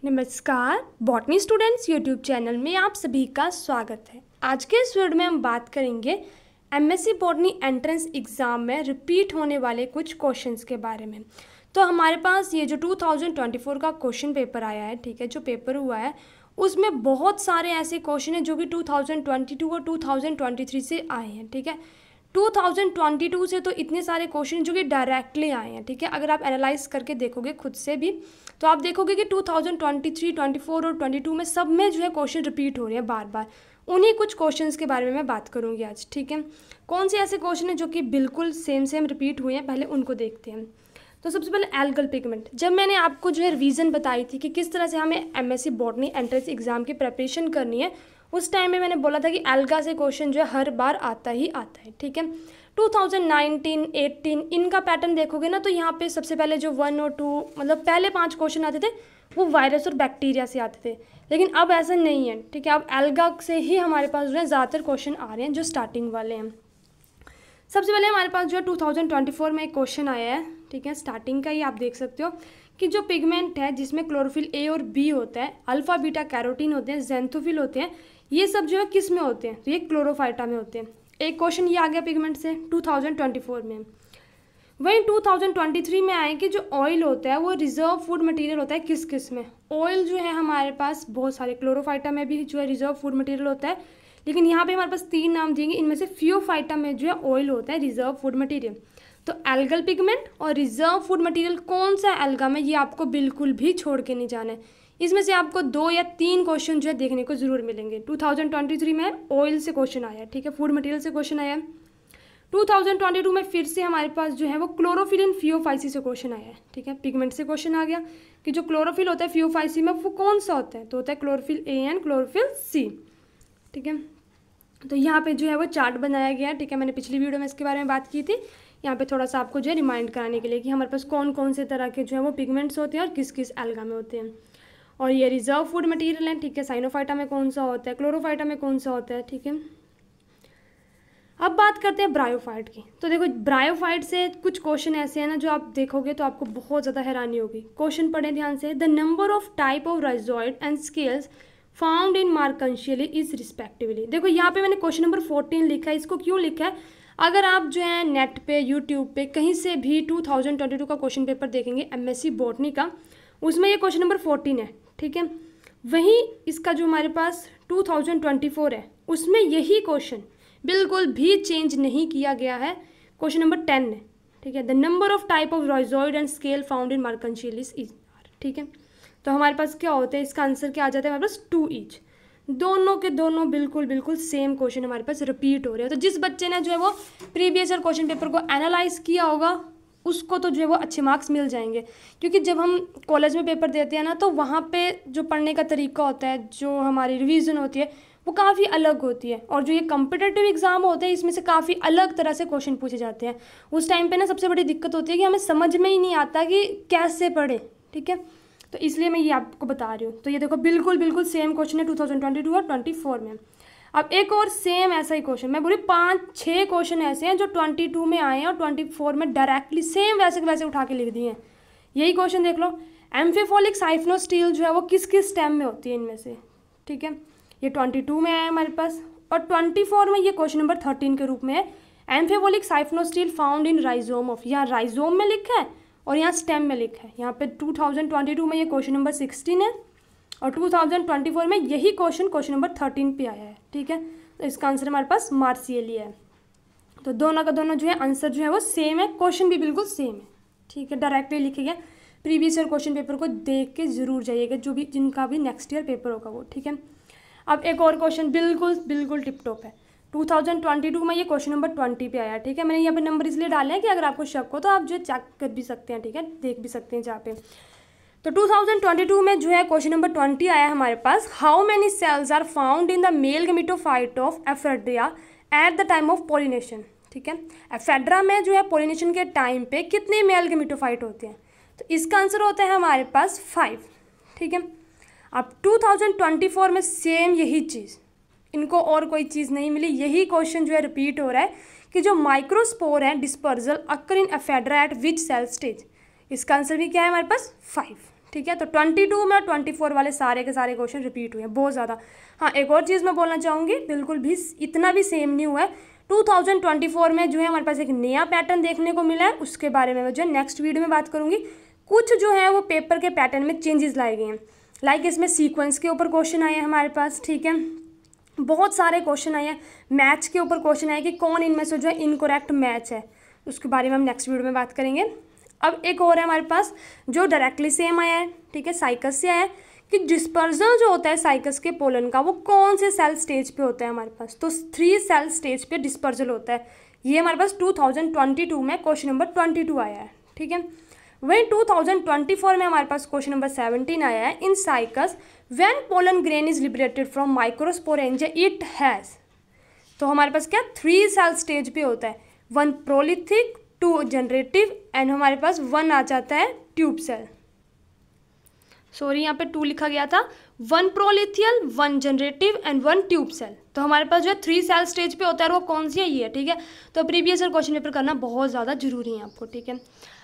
नमस्कार botany students YouTube channel में आप सभी का स्वागत है। आज के इस वीडियो में हम बात करेंगे एमएससी बॉटनी एंट्रेंस एग्ज़ाम में रिपीट होने वाले कुछ क्वेश्चंस के बारे में। तो हमारे पास ये जो 2024 का क्वेश्चन पेपर आया है, ठीक है, जो पेपर हुआ है उसमें बहुत सारे ऐसे क्वेश्चन हैं जो कि 2022 और 2023 से आए हैं, ठीक है। 2022 से तो इतने सारे क्वेश्चन जो कि डायरेक्टली आए हैं, ठीक है। अगर आप एनालाइज करके देखोगे खुद से भी तो आप देखोगे कि 2023, 24 और 22 में सब में जो है क्वेश्चन रिपीट हो रहे हैं बार बार। उन्हीं कुछ क्वेश्चंस के बारे में मैं बात करूंगी आज, ठीक है। कौन से ऐसे क्वेश्चन हैं जो कि बिल्कुल सेम रिपीट हुए हैं, पहले उनको देखते हैं। तो सबसे पहले एल्गल पिगमेंट। जब मैंने आपको जो है रीज़न बताई थी कि किस तरह से हमें एमएससी बॉटनी एंट्रेंस एग्ज़ाम की प्रिपरेशन करनी है, उस टाइम में मैंने बोला था कि एल्गा से क्वेश्चन जो है हर बार आता ही आता है, ठीक है। 2019, 18 इनका पैटर्न देखोगे ना, तो यहाँ पे सबसे पहले जो 1 और 2 मतलब पहले 5 क्वेश्चन आते थे वो वायरस और बैक्टीरिया से आते थे, लेकिन अब ऐसा नहीं है, ठीक है। अब एल्गा से ही हमारे पास जो है ज़्यादातर क्वेश्चन आ रहे हैं जो स्टार्टिंग वाले हैं। सबसे पहले हमारे पास जो है 2024 में एक क्वेश्चन आया है, ठीक है, स्टार्टिंग का ही आप देख सकते हो कि जो पिगमेंट है जिसमें क्लोरोफिल ए और बी होता है, अल्फा बीटा कैरोटीन होते हैं, ज़ैंथोफिल होते हैं, ये सब जो है किस में होते हैं, तो ये क्लोरोफाइटा में होते हैं। एक क्वेश्चन ये आ गया पिगमेंट से 2024 में। वहीं 2023 में आए कि जो ऑयल होता है वो रिजर्व फूड मटेरियल होता है किस किस में। ऑयल जो है हमारे पास बहुत सारे, क्लोरोफाइटा में भी जो है रिजर्व फूड मटेरियल होता है, लेकिन यहाँ पे हमारे पास 3 नाम दिएंगे, इनमें से फियोफाइटा में जो है ऑयल होता है रिजर्व फूड मटेरियल। तो एल्गल पिगमेंट और रिजर्व फूड मटेरियल कौन सा एल्गा में, ये आपको बिल्कुल भी छोड़ के नहीं जाना है। इसमें से आपको 2 या 3 क्वेश्चन जो है देखने को जरूर मिलेंगे। 2023 में ऑयल से क्वेश्चन आया है, ठीक है, फूड मटेरियल से क्वेश्चन आया है। 2022 में फिर से हमारे पास जो है वो क्लोरोफिल इन फियोफाइसी से क्वेश्चन आया है, ठीक है। पिगमेंट से क्वेश्चन आ गया कि जो क्लोरोफिल होता है फियोफाइसी में वो कौन सा होता है, तो होता है chlorophyll a and chlorophyll c, ठीक है। तो यहाँ पे जो है वो चार्ट बनाया गया है, ठीक है। मैंने पिछली वीडियो में इसके बारे में बात की थी, यहाँ पे थोड़ा सा आपको जो है रिमाइंड कराने के लिए कि हमारे पास कौन कौन से तरह के जो है वो पिगमेंट्स होते हैं और किस किस एल्गा में होते हैं। और ये रिजर्व फूड मटेरियल है, ठीक है। साइनोफाइटा में कौन सा होता है, क्लोरोफाइटा में कौन सा होता है, ठीक है। अब बात करते हैं ब्रायोफाइट की। तो देखो ब्रायोफाइट से कुछ क्वेश्चन ऐसे हैं ना जो आप देखोगे तो आपको बहुत ज़्यादा हैरानी होगी। क्वेश्चन पढ़ें ध्यान से। The number of type of rhizoid and scales found in Marchantia is respectively. देखो यहाँ पे मैंने क्वेश्चन नंबर 14 लिखा है। इसको क्यों लिखा है, अगर आप जो है नेट पे, यूट्यूब पे कहीं से भी 2022 का क्वेश्चन पेपर देखेंगे एमएससी बॉटनी का, उसमें ये क्वेश्चन नंबर 14 है, ठीक है। वहीं इसका जो हमारे पास 2024 है उसमें यही क्वेश्चन बिल्कुल भी चेंज नहीं किया गया है, क्वेश्चन नंबर 10 है, ठीक है। The number of type of rhizoid and scale found in Marchantiales is, ठीक है। तो हमारे पास क्या होता है, इसका आंसर क्या आ जाता है हमारे पास 2 ईच। दोनों के दोनों बिल्कुल सेम क्वेश्चन हमारे पास रिपीट हो रहे हैं। तो जिस बच्चे ने जो है वो प्रीवियस ईयर क्वेश्चन पेपर को एनालाइज किया होगा उसको तो जो है वो अच्छे मार्क्स मिल जाएंगे, क्योंकि जब हम कॉलेज में पेपर देते हैं ना तो वहाँ पे जो पढ़ने का तरीका होता है, जो हमारी रिवीजन होती है वो काफ़ी अलग होती है। और जो ये कॉम्पिटिटिव एग्जाम होते हैं इसमें से काफ़ी अलग तरह से क्वेश्चन पूछे जाते हैं। उस टाइम पे ना सबसे बड़ी दिक्कत होती है कि हमें समझ में ही नहीं आता कि कैसे पढ़े, ठीक है। तो इसलिए मैं ये आपको बता रही हूँ। तो ये देखो बिल्कुल सेम क्वेश्चन है 2022 और 24 में। अब एक और सेम ऐसा ही क्वेश्चन, मैं बोली 5-6 क्वेश्चन ऐसे हैं जो 22 में आए हैं और 24 में डायरेक्टली सेम वैसे वैसे उठा के लिख दिए हैं। यही क्वेश्चन देख लो, एम्फिफोलिक साइफनोस्टील जो है वो किस किस स्टेम में होती है इनमें से, ठीक है। ये 22 में आया हमारे पास, और 24 में ये क्वेश्चन नंबर 13 के रूप में है। एम्फिफोलिक साइफनोस्टील फाउंड इन राइजोम ऑफ, यहाँ राइजोम में लिखा है और यहाँ स्टेम में लिखा है। यहाँ पे 2022 में ये क्वेश्चन नंबर 16 है और 2024 में यही क्वेश्चन नंबर 13 पे आया है, ठीक है। तो इसका आंसर हमारे पास मार्सियली है। तो दोनों का दोनों जो है आंसर जो है वो सेम है, क्वेश्चन भी बिल्कुल सेम है, ठीक है। डायरेक्टली लिखे गए। प्रीवियस ईयर क्वेश्चन पेपर को देख के जरूर जाइएगा, जो भी जिनका भी नेक्स्ट ईयर पेपर होगा वो, ठीक है। अब एक और क्वेश्चन बिल्कुल टिप टॉप है। 2022 में ये क्वेश्चन नंबर 20 पे आया, ठीक है। मैंने यहाँ पे नंबर इसलिए डाले हैं कि अगर आपको शक हो तो आप जो चेक कर भी सकते हैं, ठीक है, देख भी सकते हैं जहाँ पे। तो 2022 में जो है क्वेश्चन नंबर 20 आया हमारे पास। How many cells are found in the male gametophyte of Ephedra at the time of pollination, ठीक है। एफेड्रा में जो है पोलिनेशन के टाइम पे कितने मेल गेमेटोफाइट होते हैं, तो इसका आंसर होता है हमारे पास 5, ठीक है। अब 2024 में सेम यही चीज़, इनको और कोई चीज़ नहीं मिली, यही क्वेश्चन जो है रिपीट हो रहा है कि जो माइक्रोस्पोर है dispersal occur in Ephedra at which cell stage. इसका आंसर भी क्या है हमारे पास 5, ठीक है। तो 22 में 24 वाले सारे के सारे क्वेश्चन रिपीट हुए हैं, बहुत ज़्यादा। हाँ, एक और चीज़ मैं बोलना चाहूँगी, बिल्कुल भी इतना भी सेम नहीं हुआ है। 2024 में जो है हमारे पास एक नया पैटर्न देखने को मिला है, उसके बारे में मैं जो है नेक्स्ट वीडियो में बात करूँगी। कुछ जो है वो पेपर के पैटर्न में चेंजेस लाए गए हैं, लाइक इसमें सीक्वेंस के ऊपर क्वेश्चन आए हैं हमारे पास, ठीक है। बहुत सारे क्वेश्चन आए हैं, मैच के ऊपर क्वेश्चन आए कि कौन इनमें से जो है इनकरेक्ट मैच है, उसके बारे में हम नेक्स्ट वीडियो में बात करेंगे। अब एक और है हमारे पास जो डायरेक्टली सेम आया है, ठीक है, साइकस से आया है कि डिस्पर्जल जो होता है साइकस के पोलन का वो कौन से सेल स्टेज पे होता है हमारे पास। तो 3 सेल स्टेज पे डिस्पर्जल होता है। ये हमारे पास 2022 में क्वेश्चन नंबर 22 आया है, ठीक है। वहीं 2024 में हमारे पास क्वेश्चन नंबर 17 आया है, इन cycas when pollen grain is liberated from microsporangia it has. तो हमारे पास क्या 3 सेल स्टेज पे होता है, 1 प्रोलिथिक, 2 जनरेटिव एंड हमारे पास 1 आ जाता है ट्यूब सेल। सॉरी, यहाँ पे 2 लिखा गया था, 1 प्रोलिथियल, 1 जनरेटिव एंड 1 ट्यूब सेल। तो हमारे पास जो है 3 सेल स्टेज पे होता है, और वो कौन सी है, ये, ठीक है। तो प्रीवियस ईयर क्वेश्चन पेपर करना बहुत ज़्यादा जरूरी है आपको, ठीक है।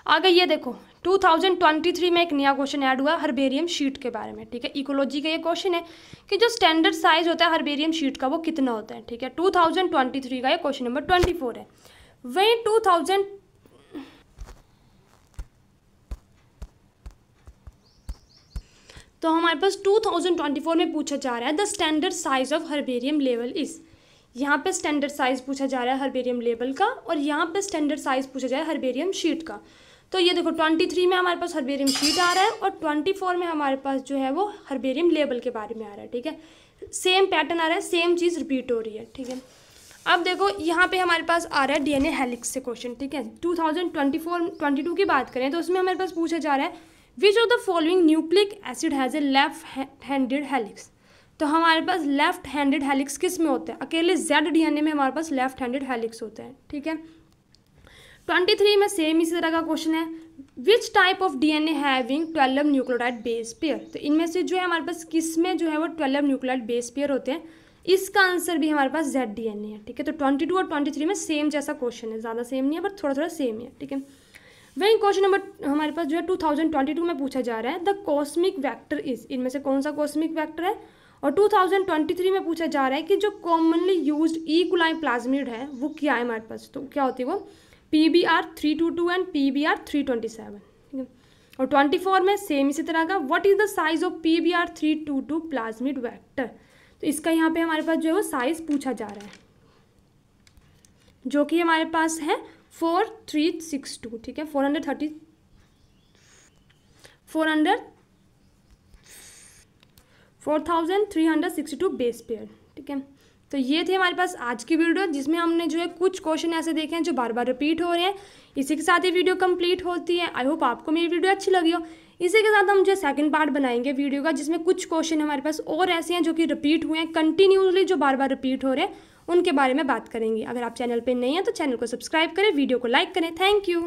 आगे ये देखो 2023 में एक नया क्वेश्चन ऐड हुआ हर्बेरियम शीट के बारे में, ठीक है। इकोलॉजी का ये क्वेश्चन है कि जो स्टैंडर्ड साइज होता है हर्बेरियम शीट का वो कितना होता है, ठीक है। 2023 का ये क्वेश्चन नंबर 24 है। वहीं 2000 तो हमारे पास 2024 में पूछा जा रहा है the standard size of herbarium level is. यहाँ पे स्टैंडर्ड साइज पूछा जा रहा है हर्बेरियम लेवल का, और यहाँ पे स्टैंडर्ड साइज पूछा जा रहा है हर्बेरियम शीट का। तो ये देखो 23 में हमारे पास हर्बेरियम शीट आ रहा है, और 24 में हमारे पास जो है वो हर्बेरियम लेवल के बारे में आ रहा है, ठीक है। सेम पैटर्न आ रहा है, सेम चीज़ रिपीट हो रही है, ठीक है। अब देखो यहाँ पे हमारे पास आ रहा है डीएनए हेलिक्स से क्वेश्चन, ठीक है। 2022 की बात करें तो उसमें हमारे पास पूछा जा रहा है which of the following nucleic acid has a left handed helix. तो हमारे पास लेफ्ट हैंडेड हेलिक्स किस में होता है, अकेले जेड डीएनए में हमारे पास लेफ्ट हैंडेड हेलिक्स होता है, ठीक है। 23 में सेम इसी तरह का क्वेश्चन है, which type of DNA having 12 nucleotide base pair. तो इनमें से जो है हमारे पास किस में जो है वो 12 न्यूक्लियोटाइड बेस पेयर होते हैं, इसका आंसर भी हमारे पास जेड डीएनए है, ठीक है। तो 22 और 23 में सेम जैसा क्वेश्चन है, ज़्यादा सेम नहीं है पर थोड़ा थोड़ा सेम है, ठीक है। वही क्वेश्चन नंबर हमारे पास जो है 2022 में पूछा जा रहा है द कॉस्मिक वेक्टर इज, इनमें से कौन सा कॉस्मिक वेक्टर है। और 2023 में पूछा जा रहा है कि जो commonly used E coli plasmid है वो क्या है हमारे पास। तो क्या होती है वो PBr322 एंड PBr327, ठीक है। और 24 में सेम इसी तरह का, what is the size of PBr322 plasmid vector. तो इसका यहाँ पे हमारे पास जो है वो साइज पूछा जा रहा है, जो कि हमारे पास है 4362, ठीक है। 4362 बेस पेयर, ठीक है। तो ये थे हमारे पास आज की वीडियो, जिसमें हमने जो है कुछ क्वेश्चन ऐसे देखे हैं जो बार बार रिपीट हो रहे हैं। इसी के साथ ये वीडियो कंप्लीट होती है। आई होप आपको मेरी वीडियो अच्छी लगी हो। इसी के साथ हम जो सेकंड पार्ट बनाएंगे वीडियो का, जिसमें कुछ क्वेश्चन हमारे पास और ऐसे हैं जो कि रिपीट हुए हैं कंटिन्यूसली, जो बार बार रिपीट हो रहे हैं, उनके बारे में बात करेंगे। अगर आप चैनल पर नहीं हैं तो चैनल को सब्सक्राइब करें, वीडियो को लाइक करें। Thank you.